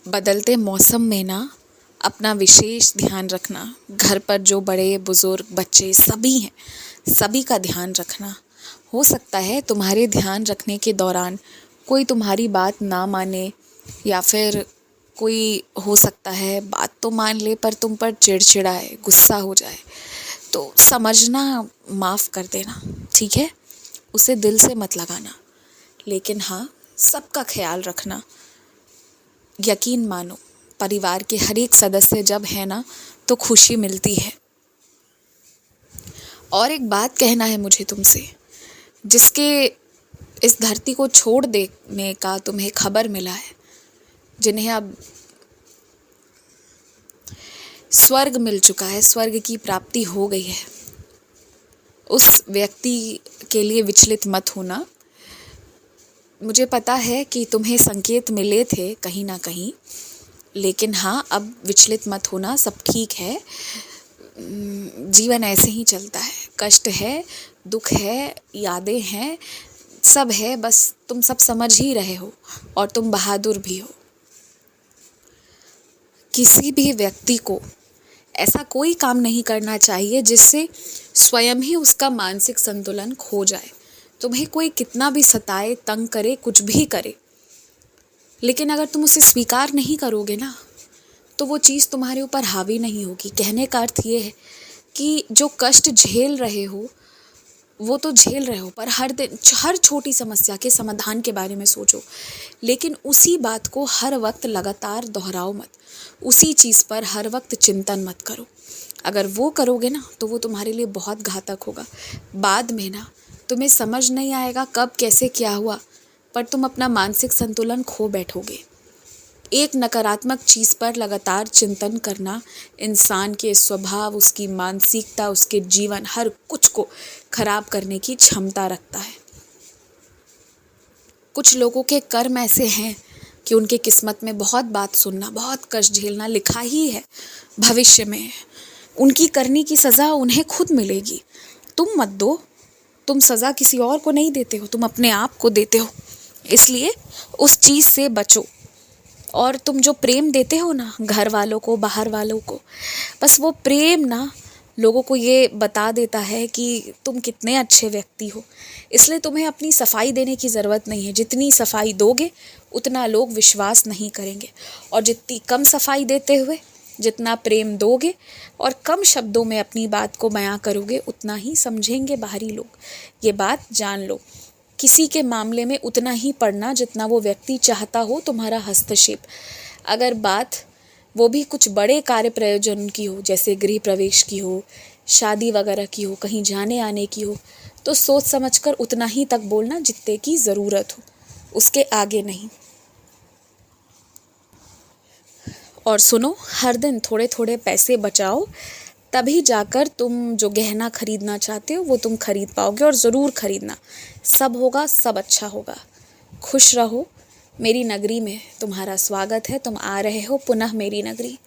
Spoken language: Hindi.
बदलते मौसम में ना अपना विशेष ध्यान रखना। घर पर जो बड़े बुजुर्ग बच्चे सभी हैं, सभी का ध्यान रखना। हो सकता है तुम्हारे ध्यान रखने के दौरान कोई तुम्हारी बात ना माने, या फिर कोई हो सकता है बात तो मान ले पर तुम पर चिड़चिड़ाए, गुस्सा हो जाए। तो समझना, माफ़ कर देना, ठीक है। उसे दिल से मत लगाना, लेकिन हाँ, सबका ख्याल रखना। यकीन मानो, परिवार के हर एक सदस्य जब है ना, तो खुशी मिलती है। और एक बात कहना है मुझे तुमसे, जिसके इस धरती को छोड़ देने का तुम्हें खबर मिला है, जिन्हें अब स्वर्ग मिल चुका है, स्वर्ग की प्राप्ति हो गई है, उस व्यक्ति के लिए विचलित मत होना। मुझे पता है कि तुम्हें संकेत मिले थे कहीं ना कहीं, लेकिन हाँ, अब विचलित मत होना, सब ठीक है। जीवन ऐसे ही चलता है, कष्ट है, दुख है, यादें हैं, सब है, बस तुम सब समझ ही रहे हो और तुम बहादुर भी हो। किसी भी व्यक्ति को ऐसा कोई काम नहीं करना चाहिए जिससे स्वयं ही उसका मानसिक संतुलन खो जाए। तुम्हें कोई कितना भी सताए, तंग करे, कुछ भी करे, लेकिन अगर तुम उसे स्वीकार नहीं करोगे ना, तो वो चीज़ तुम्हारे ऊपर हावी नहीं होगी। कहने का अर्थ ये है कि जो कष्ट झेल रहे हो वो तो झेल रहे हो, पर हर दिन हर छोटी समस्या के समाधान के बारे में सोचो, लेकिन उसी बात को हर वक्त लगातार दोहराओ मत। उसी चीज़ पर हर वक्त चिंतन मत करो। अगर वो करोगे ना, तो वो तुम्हारे लिए बहुत घातक होगा। बाद में ना तुम्हें समझ नहीं आएगा कब कैसे क्या हुआ, पर तुम अपना मानसिक संतुलन खो बैठोगे। एक नकारात्मक चीज़ पर लगातार चिंतन करना इंसान के स्वभाव, उसकी मानसिकता, उसके जीवन, हर कुछ को खराब करने की क्षमता रखता है। कुछ लोगों के कर्म ऐसे हैं कि उनके किस्मत में बहुत बात सुनना, बहुत कष्ट झेलना लिखा ही है। भविष्य में उनकी करनी की सज़ा उन्हें खुद मिलेगी। तुम मत दो, तुम सज़ा किसी और को नहीं देते हो, तुम अपने आप को देते हो। इसलिए उस चीज़ से बचो। और तुम जो प्रेम देते हो ना, घर वालों को, बाहर वालों को, बस वो प्रेम ना लोगों को ये बता देता है कि तुम कितने अच्छे व्यक्ति हो। इसलिए तुम्हें अपनी सफाई देने की ज़रूरत नहीं है। जितनी सफाई दोगे उतना लोग विश्वास नहीं करेंगे, और जितनी कम सफाई देते हुए जितना प्रेम दोगे और कम शब्दों में अपनी बात को बयां करोगे, उतना ही समझेंगे बाहरी लोग। ये बात जान लो। किसी के मामले में उतना ही पढ़ना जितना वो व्यक्ति चाहता हो तुम्हारा हस्तक्षेप। अगर बात वो भी कुछ बड़े कार्य प्रयोजन की हो, जैसे गृह प्रवेश की हो, शादी वगैरह की हो, कहीं जाने आने की हो, तो सोच समझकर उतना ही तक बोलना जितने की ज़रूरत हो, उसके आगे नहीं। और सुनो, हर दिन थोड़े थोड़े पैसे बचाओ, तभी जाकर तुम जो गहना खरीदना चाहते हो वो तुम खरीद पाओगे, और ज़रूर खरीदना। सब होगा, सब अच्छा होगा। खुश रहो। मेरी नगरी में तुम्हारा स्वागत है। तुम आ रहे हो पुनः मेरी नगरी।